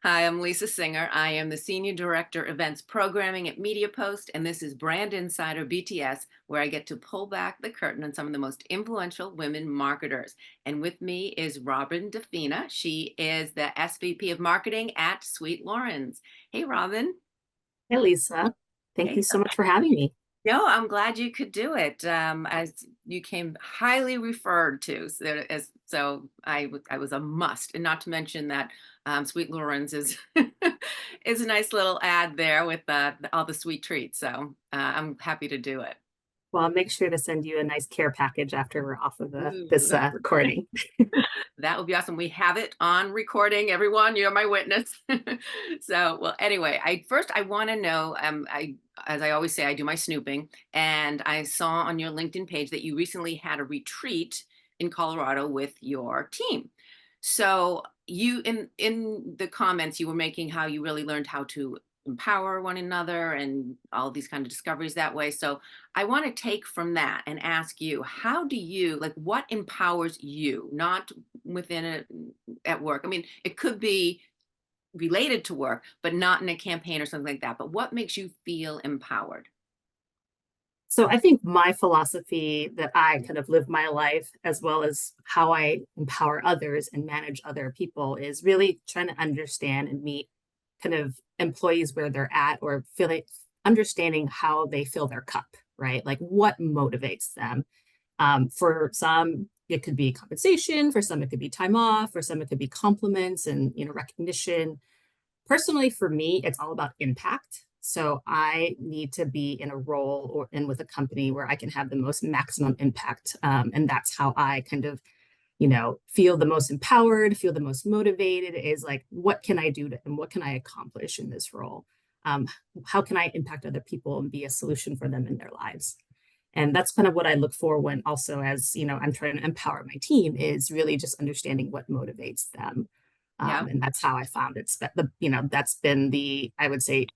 Hi, I'm Lisa Singer. I am the Senior Director Events Programming at MediaPost, and this is Brand Insider BTS, where I get to pull back the curtain on some of the most influential women marketers. And with me is Robyn DeFina. She is the SVP of Marketing at Sweet Loren's. Hey, Robyn. Hey, Lisa. Thank Hey, you so much for having me. no, I'm glad you could do it. As you came highly referred to, so I was a must, and not to mention that Sweet Loren's is is a nice little ad there with all the sweet treats. So I'm happy to do it. Well, I'll make sure to send you a nice care package after we're off of this Ooh. recording. That would be awesome. We have it on recording. Everyone, you're my witness. So, well, anyway, I want to know. As I always say, I do my snooping, and I saw on your LinkedIn page that you recently had a retreat in Colorado with your team. So, you in the comments you were making how you really learned how to empower one another and all these kind of discoveries that way. So I want to take from that and ask you, how do you like what empowers you, not within it at work? I mean, it could be related to work, but not in a campaign or something like that. But what makes you feel empowered? So I think my philosophy that I kind of live my life, as well as how I empower others and manage other people, is really trying to understand and meet kind of employees where they're at, or feeling understanding how they fill their cup, right? Like what motivates them. For some, it could be compensation. For some, it could be time off. For some, it could be compliments and recognition. Personally, for me, it's all about impact. So I need to be in a role or in with a company where I can have the most maximum impact. And that's how I kind of, feel the most empowered, feel the most motivated, is like, what can I do and what can I accomplish in this role? Um, how can I impact other people and be a solution for them in their lives? And that's kind of what I look for when also, as I'm trying to empower my team, is really just understanding what motivates them. Yeah. And that's how I found it's that's been the, I would say,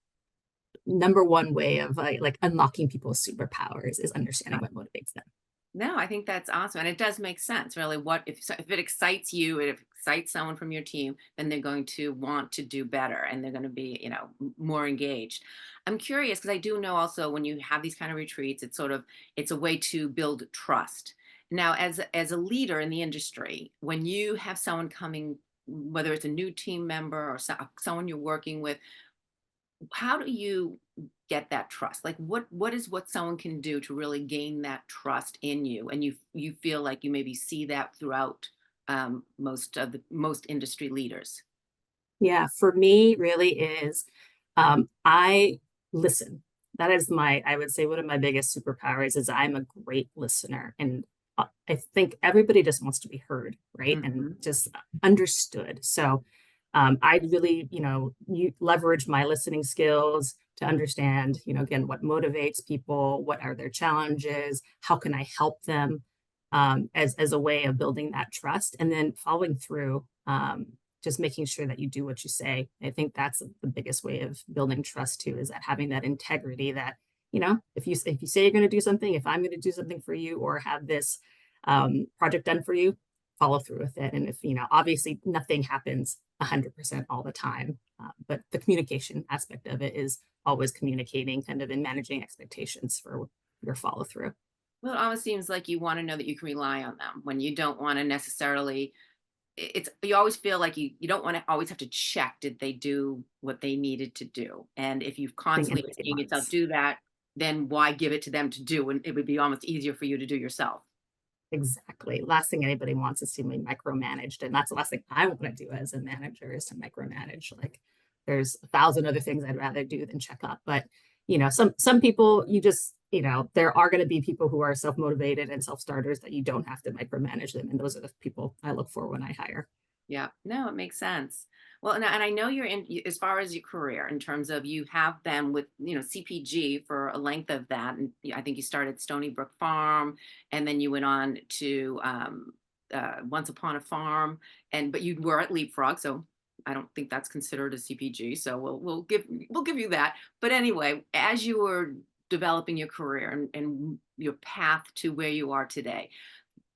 number one way of like unlocking people's superpowers is understanding what motivates them. No, I think that's awesome, and it does make sense, really. What if it excites you, if it excites someone from your team, then they're going to want to do better, and they're going to be, more engaged. I'm curious because I do know also when you have these kind of retreats, it's a way to build trust. Now, as a leader in the industry, when you have someone coming, whether it's a new team member or someone you're working with, how do you get that trust? Like what is what someone can do to really gain that trust in you, and you feel like you maybe see that throughout most industry leaders? Yeah, for me, really is I listen. That is I would say, one of my biggest superpowers is I'm a great listener. And I think everybody just wants to be heard, right? And Hmm. just understood. So I really, you leverage my listening skills to understand, again, what motivates people, what are their challenges, how can I help them, as a way of building that trust, and then following through. Just making sure that you do what you say. I think that's the biggest way of building trust too, is that having that integrity that, if you say you're going to do something, if I'm going to do something for you or have this project done for you, follow through with it. And if, obviously nothing happens 100% all the time, but the communication aspect of it is always communicating kind of and managing expectations for your follow through. Well, it almost seems like you want to know that you can rely on them when you don't want to necessarily. It's you always feel like you don't want to always have to check did they do what they needed to do, and if you've I think constantly anybody seeing yourself wants. do that, then why give it to them to do, and it would be almost easier for you to do yourself. Exactly. Last thing anybody wants is to be micromanaged. And that's the last thing I want to do as a manager, is to micromanage. Like, there's a thousand other things I'd rather do than check up. But, some people, you just, there are going to be people who are self-motivated and self-starters that you don't have to micromanage them. And those are the people I look for when I hire. Yeah, no, it makes sense. Well, and I know as far as your career, in terms of you have been with, CPG for a length of that. And I think you started Stony Brook Farm, and then you went on to Once Upon a Farm, but you were at Leapfrog. So I don't think that's considered a CPG. So we'll give you that. But anyway, as you were developing your career and your path to where you are today,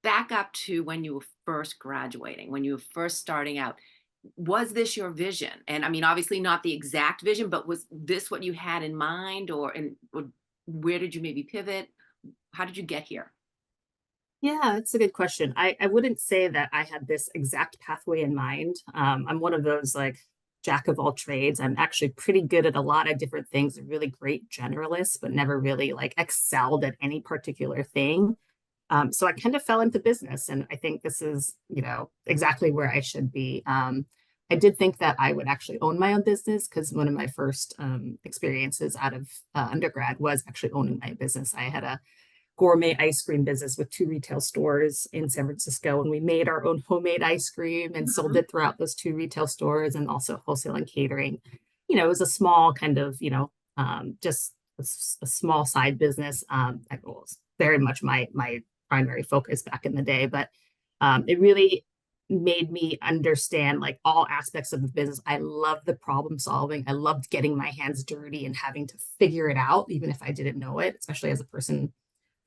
back up to when you were first graduating, when you were first starting out. was this your vision? And I mean, obviously not the exact vision, but was this what you had in mind, or where did you maybe pivot? How did you get here? Yeah, that's a good question. I wouldn't say that I had this exact pathway in mind. I'm one of those like jack of all trades. I'm actually pretty good at a lot of different things, a really great generalist, but never really like excelled at any particular thing. So I kind of fell into business, and I think this is, exactly where I should be. I did think that I would actually own my own business because one of my first experiences out of undergrad was actually owning my business. I had a gourmet ice cream business with two retail stores in San Francisco, and we made our own homemade ice cream and sold Mhm. it throughout those two retail stores and also wholesale and catering. It was a small kind of, just a small side business. That was very much my primary focus back in the day, but it really made me understand like all aspects of the business. I loved the problem solving. I loved getting my hands dirty and having to figure it out, even if I didn't know it, especially as a person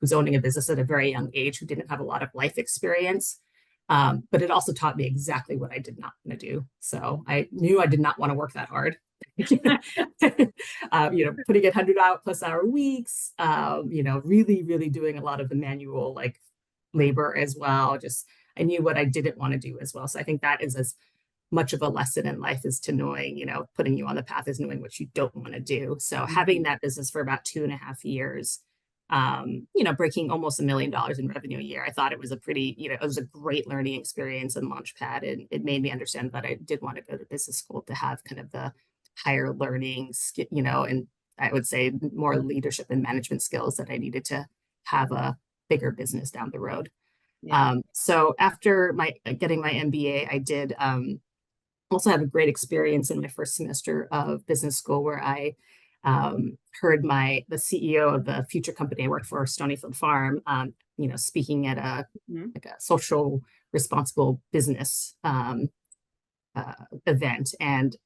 who's owning a business at a very young age, who didn't have a lot of life experience. But it also taught me exactly what I did not want to do. So I knew I did not want to work that hard. Putting in 100+ hour weeks, really, really doing a lot of the manual like labor as well. Just I knew what I didn't want to do as well. So I think that is as much of a lesson in life is to knowing, putting you on the path is knowing what you don't want to do. So having Mhm. that business for about 2.5 years, breaking almost $1 million in revenue a year, I thought it was a pretty, it was a great learning experience and launchpad. And it made me understand that I did want to go to business school to have kind of the higher learning, and I would say more leadership and management skills that I needed to have a bigger business down the road. Yeah. So after my getting my MBA, I did also have a great experience in my first semester of business school where I heard the CEO of the future company I worked for, Stonyfield Farm, speaking at a Mhm. like a social responsible business event. And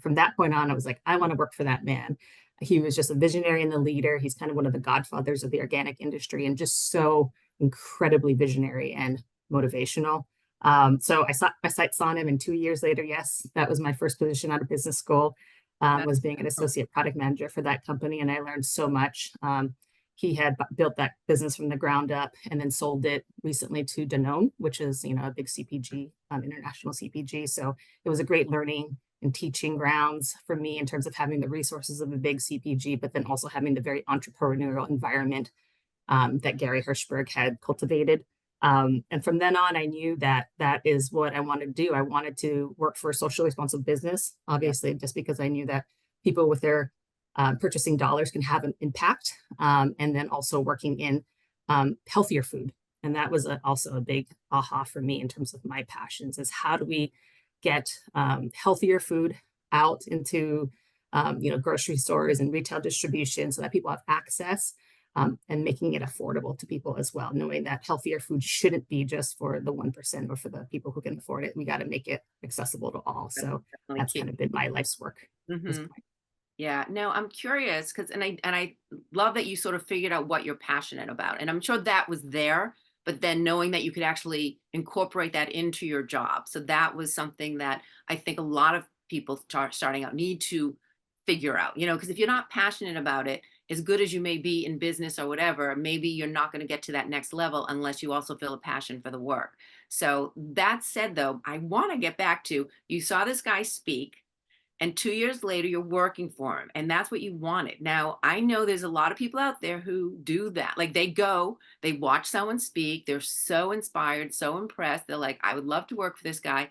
from that point on, I was like, I want to work for that man. He was just a visionary and a leader. He's kind of one of the godfathers of the organic industry, and just so incredibly visionary and motivational. So I saw my sights on him, and 2 years later, yes, that was my first position out of business school. Was That's being an cool. associate product manager for that company, and I learned so much. He had built that business from the ground up and then sold it recently to Danone, which is a big CPG, international CPG. So it was a great learning and teaching grounds for me in terms of having the resources of a big CPG, but then also having the very entrepreneurial environment that Gary Hirschberg had cultivated. And from then on, I knew that that is what I wanted to do. I wanted to work for a socially responsible business, Yeah. obviously, just because I knew that people with their purchasing dollars can have an impact. And then also working in healthier food. And that was also a big aha for me in terms of my passions is how do we get healthier food out into grocery stores and retail distribution so that people have access, and making it affordable to people as well, knowing that healthier food shouldn't be just for the 1% or for the people who can afford it. We got to make it accessible to all. That's So definitely that's key. kind of been my life's work at this Mhm. point. Yeah, no, I'm curious because and I love that you sort of figured out what you're passionate about. And I'm sure that was there, but then knowing that you could actually incorporate that into your job. So that was something that I think a lot of people starting out need to figure out, because if you're not passionate about it, as good as you may be in business or whatever, maybe you're not going to get to that next level unless you also feel a passion for the work. So that said, though, I want to get back to you saw this guy speak and 2 years later you're working for him and that's what you wanted. Now I know there's a lot of people out there who do that, like they watch someone speak, they're so inspired, so impressed, they're like, I would love to work for this guy.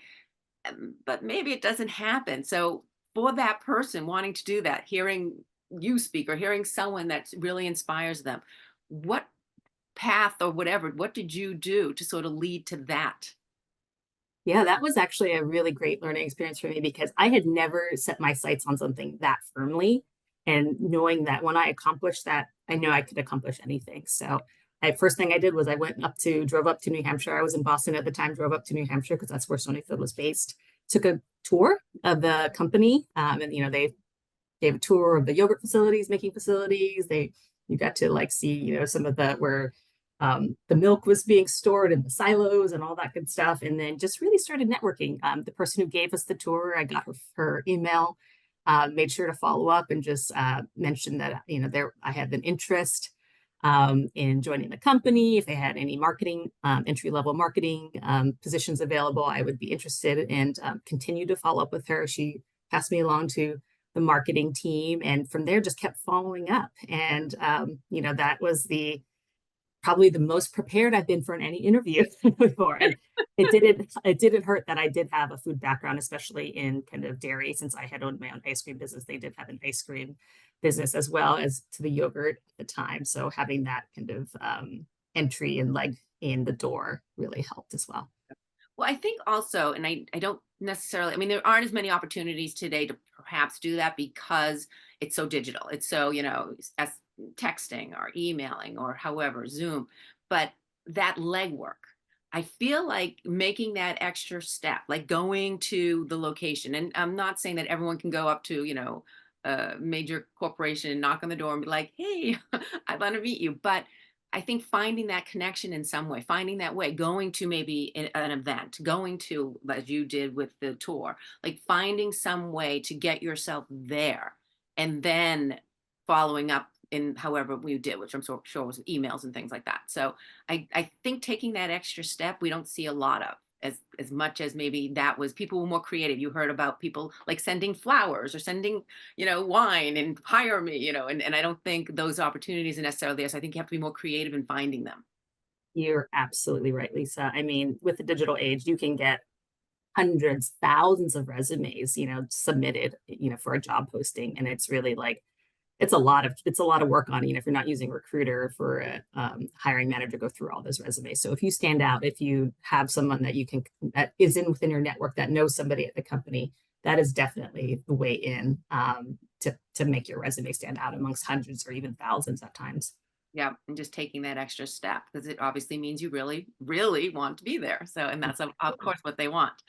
But maybe it doesn't happen. So for that person wanting to do that, hearing you speak or hearing someone that really inspires them, what path or whatever, what did you do to sort of lead to that? Yeah, that was actually a really great learning experience for me because I had never set my sights on something that firmly. And knowing that when I accomplished that, I knew I could accomplish anything. So, first thing I did was I drove up to New Hampshire. I was in Boston at the time, drove up to New Hampshire because that's where Stonyfield was based. Took a tour of the company, and they gave a tour of the yogurt facilities, making facilities. You got to like see, some of the where the milk was being stored in the silos and all that good stuff. And then just really started networking. The person who gave us the tour, I got her email, made sure to follow up and just mentioned that, there I had an interest in joining the company. If they had any marketing, entry level marketing positions available, I would be interested, and continue to follow up with her. She passed me along to the marketing team, and from there just kept following up. And that was the probably the most prepared I've been for any interview before. And it didn't hurt that I did have a food background, especially in kind of dairy, since I had owned my own ice cream business. They did have an ice cream business as well as to the yogurt at the time. So having that kind of entry and leg in the door really helped as well. Well, I think also, and I don't necessarily, I mean, there aren't as many opportunities today to perhaps do that because it's so digital. It's so, as texting or emailing or however, Zoom. But that legwork, I feel like making that extra step, like going to the location. And I'm not saying that everyone can go up to, a major corporation and knock on the door and be like, hey, I want to meet you. But I think finding that connection in some way, finding that way, going to maybe an event, going to, as you did with the tour, like finding some way to get yourself there and then following up in however we did, which I'm so sure was emails and things like that. So I think taking that extra step, we don't see a lot of as much as maybe that was people were more creative. You heard about people like sending flowers or sending, wine and hire me, and I don't think those opportunities are necessarily there. So I think you have to be more creative in finding them. You're absolutely right, Lisa. I mean, with the digital age, you can get hundreds, thousands of resumes, submitted, for a job posting. And it's really like it's a lot of work on, if you're not using recruiter for a hiring manager, go through all those resumes. So if you stand out, if you have someone that is in within your network that knows somebody at the company, that is definitely the way in, to make your resume stand out amongst hundreds or even thousands at times. Yeah, and just taking that extra step because it obviously means you really, really want to be there. So, and that's of course what they want.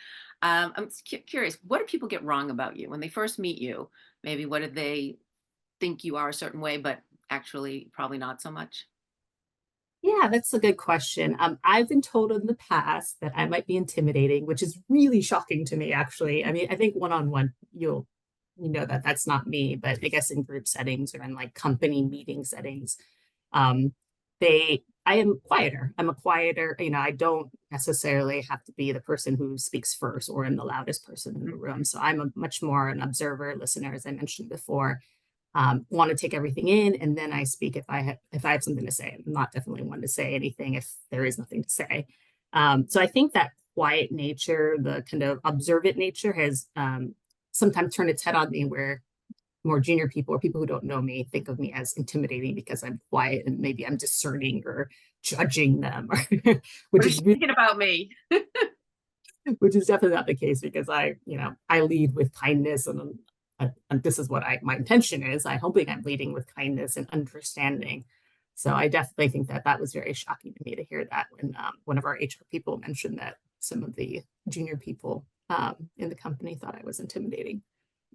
I'm curious, what do people get wrong about you when they first meet you? Maybe what do they think you are a certain way, but actually probably not so much? Yeah, that's a good question. I've been told in the past that I might be intimidating, which is really shocking to me, actually. I mean, I think one on one, you know that that's not me, but I guess in group settings or in like company meeting settings, um, I am quieter. I'm a quieter, I don't necessarily have to be the person who speaks first or am the loudest person in the room. So I'm a much more an observer, listener, as I mentioned before. Want to take everything in, and then I speak if I have something to say. I'm not definitely one to say anything if there is nothing to say. So I think that quiet nature, the kind of observant nature, has sometimes turned its head on me, where more junior people or people who don't know me think of me as intimidating because I'm quiet and maybe I'm discerning or judging them, What which is she is really, thinking about me? which is definitely not the case, because I lead with kindness, and this is what my intention is. I'm hoping I'm leading with kindness and understanding. So I definitely think that that was very shocking to me to hear that when one of our HR people mentioned that some of the junior people in the company thought I was intimidating.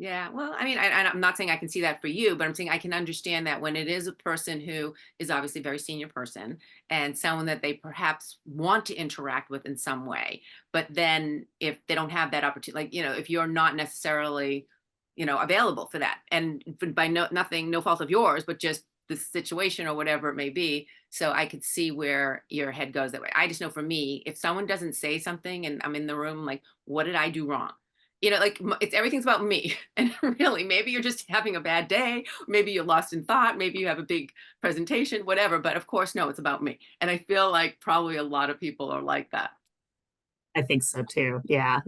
Yeah, well, I mean, I'm not saying I can see that for you, but I'm saying I can understand that when it is a person who is obviously a very senior person and someone that they perhaps want to interact with in some way, but then if they don't have that opportunity, like, if you're not necessarily, available for that, and by nothing, no fault of yours, but just the situation or whatever it may be. So I could see where your head goes that way. I just know for me, if someone doesn't say something and I'm in the room, like, what did I do wrong? Like it's everything's about me. And really, maybe you're just having a bad day. Maybe you're lost in thought. Maybe you have a big presentation, whatever. But of course, no, it's about me. And I feel like probably a lot of people are like that. I think so too. Yeah.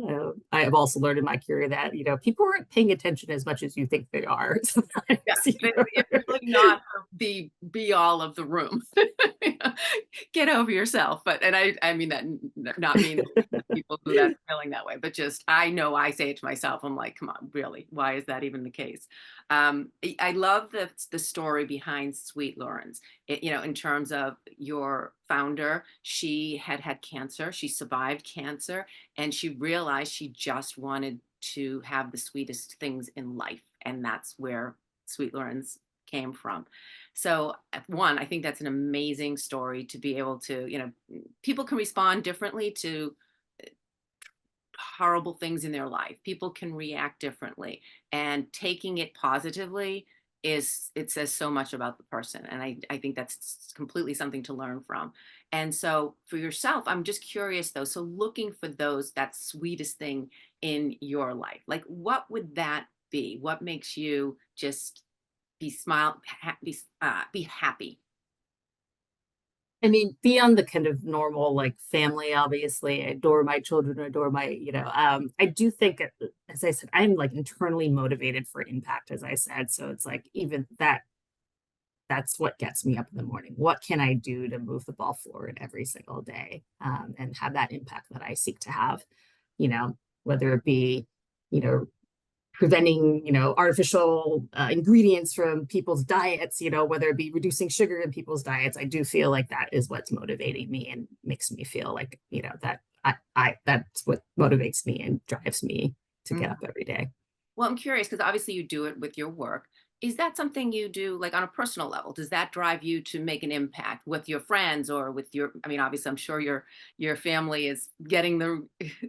I have also learned in my career that, people aren't paying attention as much as you think they are sometimes. Yeah, it's really not the be all of the room. Get over yourself. But and I mean that not mean people who that's feeling that way, but just I know I say it to myself. I'm like, come on, really? Why is that even the case? I love the story behind Sweet Loren's. In terms of your founder, she had cancer. She survived cancer, and she realized she just wanted to have the sweetest things in life, and that's where Sweet Loren's came from. So, one, I think that's an amazing story to be able to, people can respond differently to horrible things in their life. People can react differently, and taking it positively it says so much about the person. And I think that's completely something to learn from. And so for yourself, I'm just curious though. So looking for that sweetest thing in your life, like what would that be? What makes you just be happy? I mean, beyond the kind of normal like family, obviously, I adore my children, adore my, I do think, as I said, I'm like internally motivated for impact, as I said. So it's like even that's what gets me up in the morning. What can I do to move the ball forward every single day, and have that impact that I seek to have, you know, whether it be, you know, preventing, artificial ingredients from people's diets, whether it be reducing sugar in people's diets. I do feel like that is what's motivating me and makes me feel like, that that's what motivates me and drives me to get up every day. Well, I'm curious because obviously you do it with your work. Is that something you do like on a personal level? Does that drive you to make an impact with your friends or with I mean, obviously I'm sure your family is getting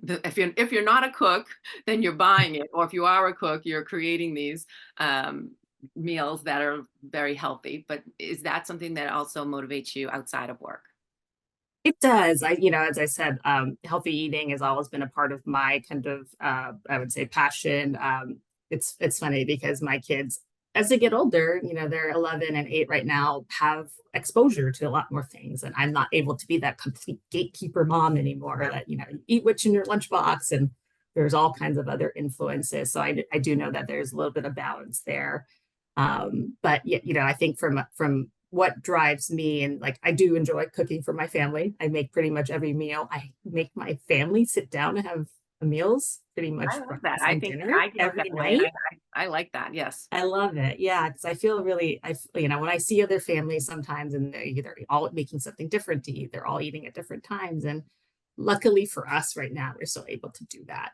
if you're not a cook, then you're buying it. Or if you are a cook, you're creating these um, meals that are very healthy. But is that something that also motivates you outside of work? It does. As I said, healthy eating has always been a part of my kind of, I would say, passion. It's funny because my kids, as they get older, they're 11 and 8 right now, have exposure to a lot more things, and I'm not able to be that complete gatekeeper mom anymore. That you eat what's in your lunchbox, and there's all kinds of other influences. So I do know that there's a little bit of balance there. But yeah, I think from what drives me, and like I do enjoy cooking for my family. I make pretty much every meal. I make my family sit down and have meals pretty I much love that. breakfast I and think dinner I grew up every that way, and night. I like that. Yes. I love it. Yeah, because I feel really, when I see other families sometimes and they're either all making something different to eat, they're all eating at different times. And luckily for us right now, we're still able to do that,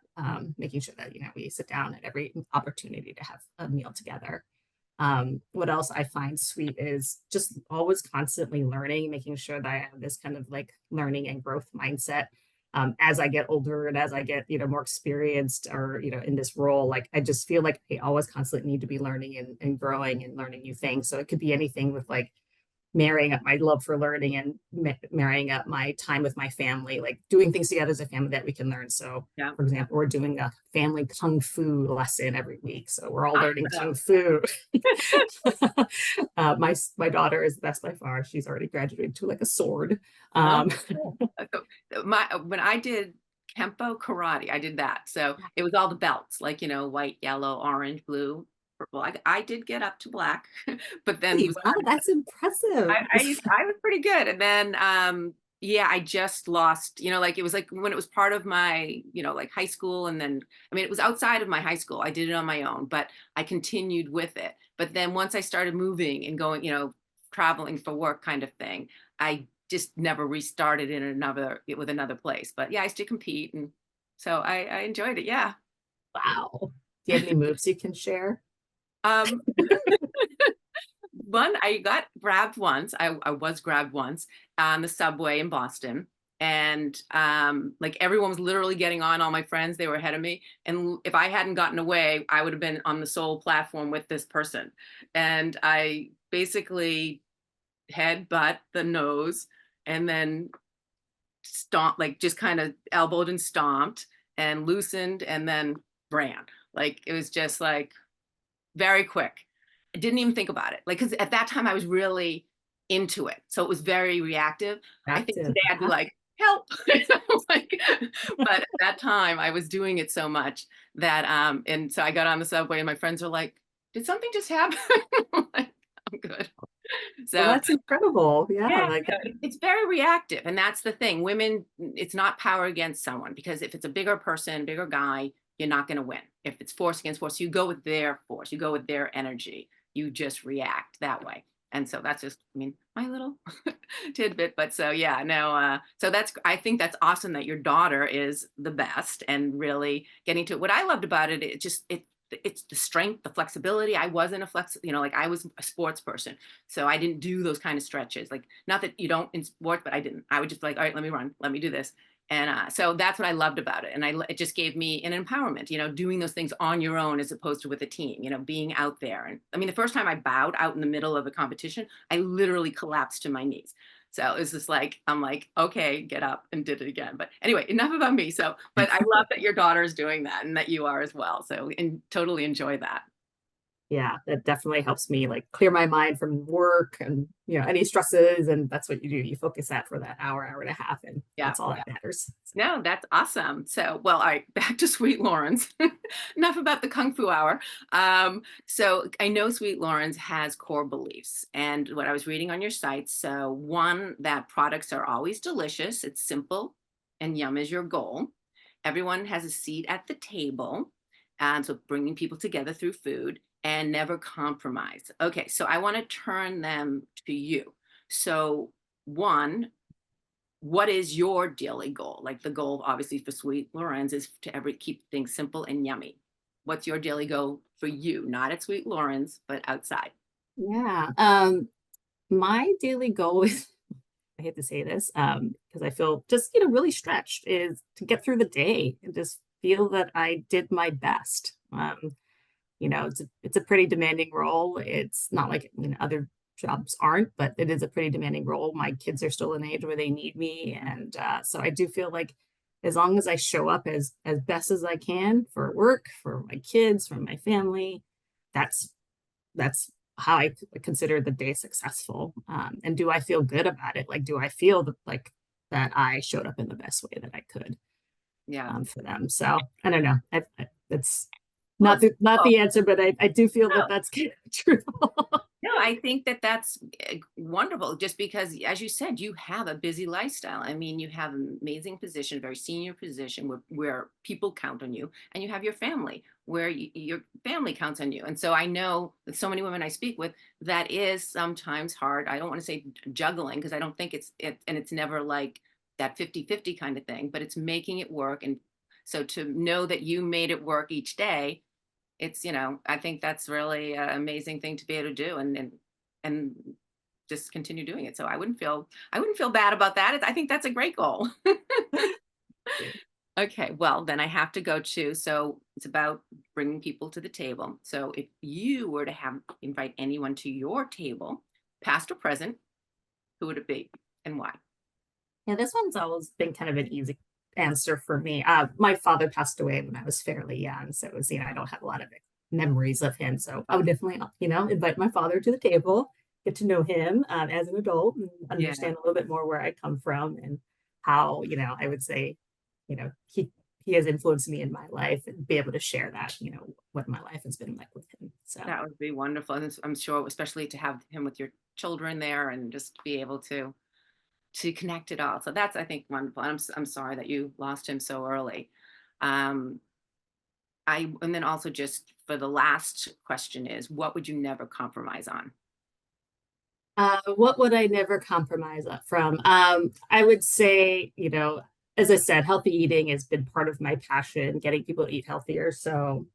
making sure that, we sit down at every opportunity to have a meal together. What else I find sweet is just always constantly learning, making sure that I have this kind of like learning and growth mindset. As I get older and as I get, more experienced or, in this role, like I just feel like I always constantly need to be learning and growing and learning new things. So it could be anything with like marrying up my love for learning and marrying up my time with my family, like doing things together as a family that we can learn. So, Yeah. for example, we're doing a family kung fu lesson every week. So we're all learning Awesome. kung fu. My daughter is the best by far. She's already graduated to like a sword. Oh, Um, cool. When I did Kempo karate, I did that. So it was all the belts, like, white, yellow, orange, blue, purple. I did get up to black, but then hey, was wow, that's impressive. I was pretty good. And then yeah, I just lost, like it was like when it was part of my, like high school. And then I mean it was outside of my high school. I did it on my own, but I continued with it. But then once I started moving and going, traveling for work kind of thing, I just never restarted with another place. But yeah, I used to compete, and so I enjoyed it. Yeah. Wow. Do you have any moves you can share? Um One, I got grabbed once. I was grabbed once on the subway in Boston. And like everyone was literally getting on, all my friends, they were ahead of me. And if I hadn't gotten away, I would have been on the sole platform with this person. And I basically head, butt, the nose, and then stomped, like just kind of elbowed and stomped and loosened and then ran. Like it was just like very quick. I didn't even think about it. Like, because at that time I was really into it. So it was very reactive. I think Active. today I'd be like, help. Like, but at that time I was doing it so much that, and so I got on the subway and my friends were like, did something just happen? I'm like, I'm good. Well, So that's incredible. Yeah, yeah, like it's very reactive. And that's the thing. Women, it's not power against someone because if it's a bigger person, bigger guy, you're not going to win. If it's force against force, you go with their force, you go with their energy, you just react that way. And so that's just, I mean, my little tidbit. But so, yeah, no, so I think that's awesome that your daughter is the best and really getting to it. What I loved about it, it's the strength, the flexibility. I wasn't a like I was a sports person. So I didn't do those kind of stretches. Like, not that you don't in sports, but I didn't. I would just be like, all right, let me run, let me do this. And so that's what I loved about it. And it just gave me an empowerment, doing those things on your own as opposed to with a team, being out there. And I mean, the first time I bowed out in the middle of a competition, I literally collapsed to my knees. So it was just like, I'm like, okay, get up, and did it again. But anyway, enough about me. So, but I love that your daughter is doing that and that you are as well. So, and totally enjoy that. Yeah, that definitely helps me like clear my mind from work and any stresses, and that's what you do. You focus that for that hour, hour and a half, and Yeah. that's all that matters. No, that's awesome. So, well, all right, back to Sweet Loren's. Enough about the Kung Fu Hour. So, I know Sweet Loren's has core beliefs, and what I was reading on your site. So, one, that products are always delicious. It's simple, and yum is your goal. Everyone has a seat at the table, so bringing people together through food, and never compromise. Okay, so I want to turn them to you. So, one, what is your daily goal? Like, the goal, obviously, for Sweet Loren's is to keep things simple and yummy. What's your daily goal for you? Not at Sweet Loren's, but outside. Yeah. My daily goal is, I hate to say this, because I feel just, really stretched, is to get through the day and just feel that I did my best. It's a pretty demanding role. It's not like other jobs aren't, but it is a pretty demanding role. My kids are still an age where they need me, and so I do feel like as long as I show up as best as I can for work, for my kids, for my family, that's that's how I consider the day successful. And do I feel good about it? Like, do I feel like that I showed up in the best way that I could Yeah. for them? So I don't know. It's Well, not it's not cool. the answer, but I do feel that that's kind of true. No, I think that that's wonderful, just because, as you said, you have a busy lifestyle. I mean, you have an amazing position, a very senior position where people count on you, and you have your family where your family counts on you. And so I know that so many women I speak with, that is sometimes hard. I don't want to say juggling, because I don't think and it's never like that 50-50 kind of thing, but it's making it work. And so to know that you made it work each day, I think that's really an amazing thing to be able to do, and just continue doing it. So I wouldn't feel bad about that. I think that's a great goal. Okay, well, then I have to go to, so it's about bringing people to the table. So if you were to have invite anyone to your table, past or present, who would it be and why? Yeah, this one's always been kind of an easy answer for me. My father passed away when I was fairly young, so it was, I don't have a lot of memories of him. So I would definitely, invite my father to the table, get to know him as an adult, and Yeah, understand a little bit more where I come from and how, I would say, he has influenced me in my life, and be able to share that, what my life has been like with him. So that would be wonderful. And I'm sure, especially to have him with your children there, and just be able to connect it all. So that's, I think, wonderful. And I'm sorry that you lost him so early. Um, and then also, just for the last question, is what would you never compromise on? what would I never compromise up from? I would say, as I said, healthy eating has been part of my passion, getting people to eat healthier. So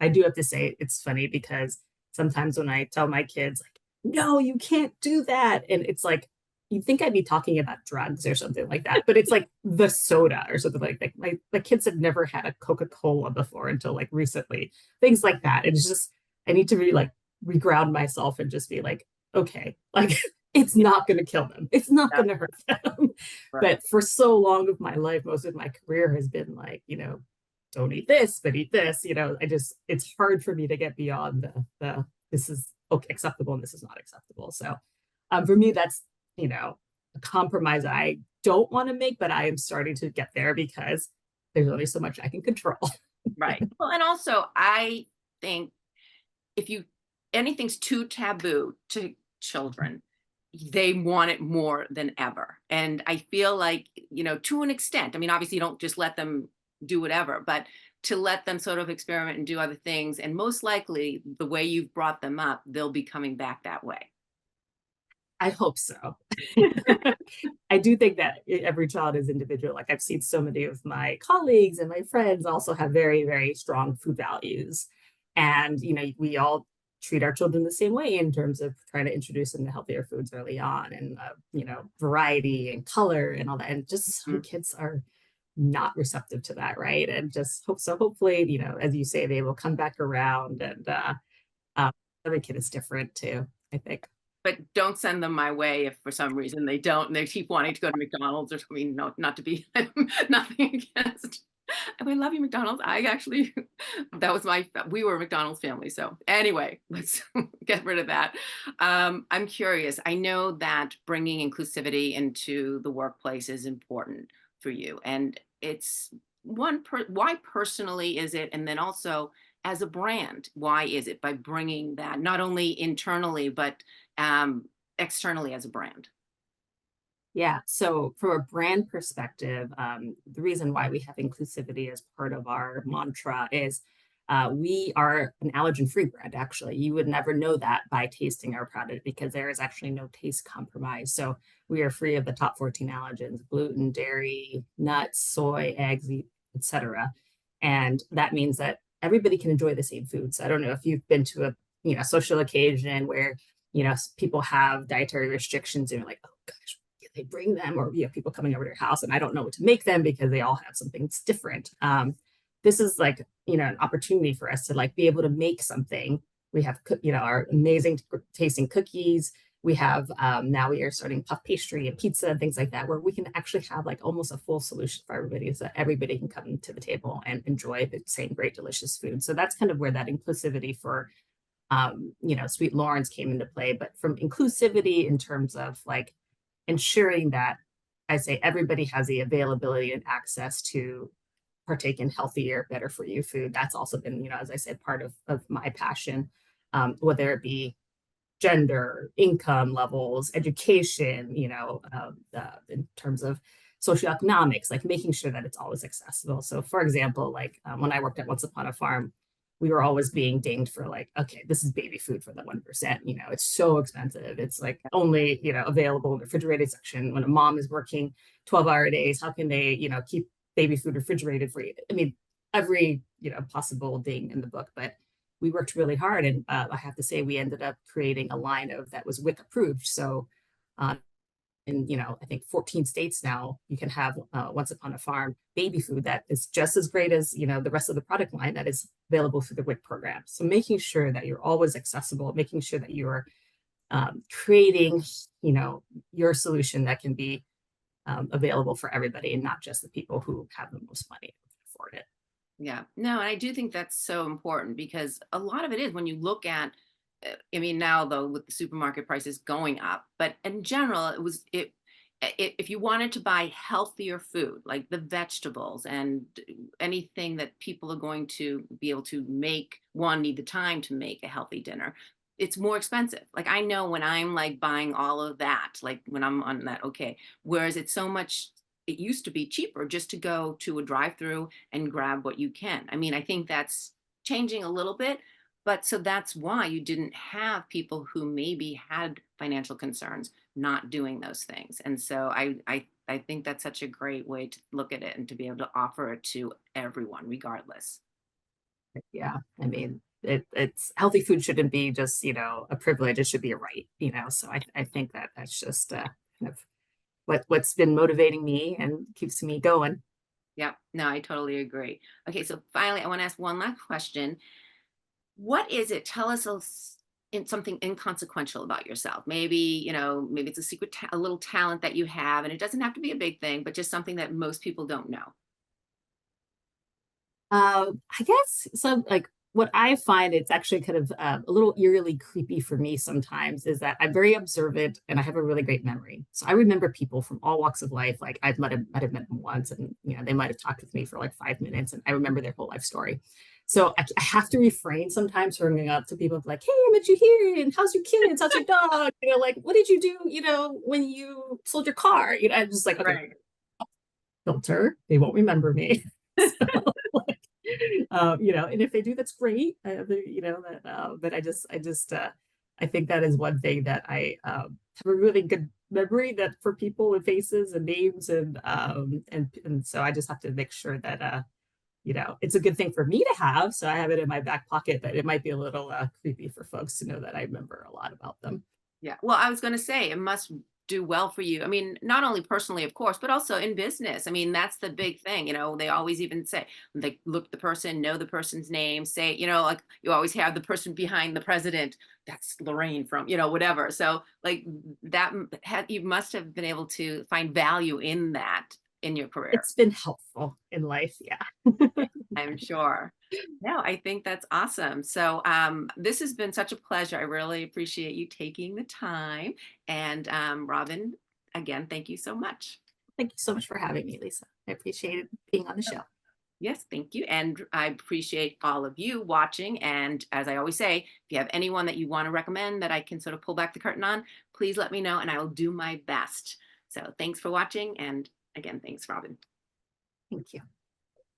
I do have to say it's funny because sometimes when I tell my kids, like, no, you can't do that. And it's like, you'd think I'd be talking about drugs or something like that, but it's like the soda or something like that. My kids have never had a Coca-Cola before until like recently, things like that. And it's just, I need to like reground myself and just be like, okay, like it's Yeah, not going to kill them. It's not going that's to hurt them. right. But for so long of my life, most of my career has been like, don't eat this, but eat this. It's hard for me to get beyond the this is okay, acceptable and this is not acceptable. So for me, that's, a compromise I don't want to make, but I am starting to get there because there's only so much I can control. Right. Well, and also, I think if you anything's too taboo to children, they want it more than ever. And I feel like, to an extent, I mean, obviously you don't just let them do whatever, but to let them sort of experiment and do other things. And most likely, the way you've brought them up, they'll be coming back that way. I hope so. I do think that every child is individual. Like, I've seen so many of my colleagues and my friends also have very, very strong food values. And, we all treat our children the same way in terms of trying to introduce them to healthier foods early on, and, variety and color and all that. And just some Mhm. kids are not receptive to that, right? And just hopefully, as you say, they will come back around. And um, every kid is different too, I think. But don't send them my way if for some reason they don't and they keep wanting to go to McDonald's or something. No, not to be nothing against. I love you, McDonald's. I actually, that was we were a McDonald's family. So anyway, let's get rid of that. I'm curious. I know that bringing inclusivity into the workplace is important for you. And it's why personally is it? And then also as a brand, why is it by bringing that not only internally, but um, externally as a brand? Yeah. So, from a brand perspective, the reason why we have inclusivity as part of our mantra is we are an allergen free brand, actually. You would never know that by tasting our product because there is actually no taste compromise. So, we are free of the top 14 allergens: gluten, dairy, nuts, soy, eggs, etc. And that means that everybody can enjoy the same foods. I don't know if you've been to a social occasion where people have dietary restrictions and you're like, oh gosh, they bring them, or people coming over to your house and I don't know what to make them because they all have something that's different. This is like an opportunity for us to like be able to make something. We have our amazing tasting cookies. We have now we are starting puff pastry and pizza and things like that, where we can actually have like almost a full solution for everybody, so that everybody can come to the table and enjoy the same great delicious food. So that's kind of where that inclusivity for Sweet Loren's came into play. But from inclusivity in terms of like ensuring that I say everybody has the availability and access to partake in healthier, better for you food. That's also been, as I said, part of my passion, whether it be gender, income levels, education, in terms of socioeconomics, like making sure that it's always accessible. So, for example, like when I worked at Once Upon a Farm, we were always being dinged for like, okay, this is baby food for the 1%. It's so expensive. It's like only, available in the refrigerated section. When a mom is working 12-hour days, how can they, keep baby food refrigerated for you? I mean, every, possible ding in the book. But we worked really hard. And I have to say, we ended up creating a line of that was WIC approved. So in I think 14 states now, you can have Once Upon a Farm baby food that is just as great as the rest of the product line that is available through the WIC program. So making sure that you're always accessible, making sure that you're creating your solution that can be available for everybody and not just the people who have the most money to afford it. Yeah. No, and I do think that's so important because a lot of it is when you look at, I mean, now though, with the supermarket prices going up, but in general, if you wanted to buy healthier food, like the vegetables and anything that people are going to be able to make, one, need the time to make a healthy dinner, it's more expensive. Like I know when I'm like buying all of that, like when I'm on that, okay, whereas it's so much, it used to be cheaper just to go to a drive-through and grab what you can. I mean, I think that's changing a little bit, but so that's why you didn't have people who maybe had financial concerns not doing those things. And so I think that's such a great way to look at it and to be able to offer it to everyone regardless. Yeah, I mean, it's healthy food shouldn't be just a privilege; it should be a right. So I think that that's just kind of what's been motivating me and keeps me going. Yeah, no, I totally agree. Okay, so finally, I want to ask one last question. What is it? Tell us something inconsequential about yourself. Maybe, maybe it's a a little talent that you have, and it doesn't have to be a big thing, but just something that most people don't know. I guess some like what I find it's actually kind of a little eerily creepy for me sometimes is that I'm very observant and I have a really great memory. So I remember people from all walks of life. Like might have met them once, and they might have talked with me for like 5 minutes, and I remember their whole life story. So I have to refrain sometimes from going up to people like, "Hey, I met you here, and how's your kids? How's your dog? Like what did you do? When you sold your car? I'm just like, okay, Right. filter. They won't remember me." So, like, and if they do, that's great. But I think that is one thing that I have a really good memory that for people and faces and names and so I just have to make sure that it's a good thing for me to have. So I have it in my back pocket, but it might be a little creepy for folks to know that I remember a lot about them. Yeah. Well, I was going to say it must do well for you. I mean, not only personally, of course, but also in business. I mean, that's the big thing. They always even say they look at the person, know the person's name, say, like you always have the person behind the president. That's Lorraine from, whatever. So like you must have been able to find value in that in your career. It's been helpful in life. Yeah. I'm sure. No, I think that's awesome. So, this has been such a pleasure. I really appreciate you taking the time. And Robyn, again, thank you so much. Thank you so much for having me, Lisa. I appreciated being on the show. Yes, thank you. And I appreciate all of you watching. And as I always say, if you have anyone that you want to recommend that I can sort of pull back the curtain on, please let me know and I will do my best. So, thanks for watching. And again, thanks, Robyn. Thank you.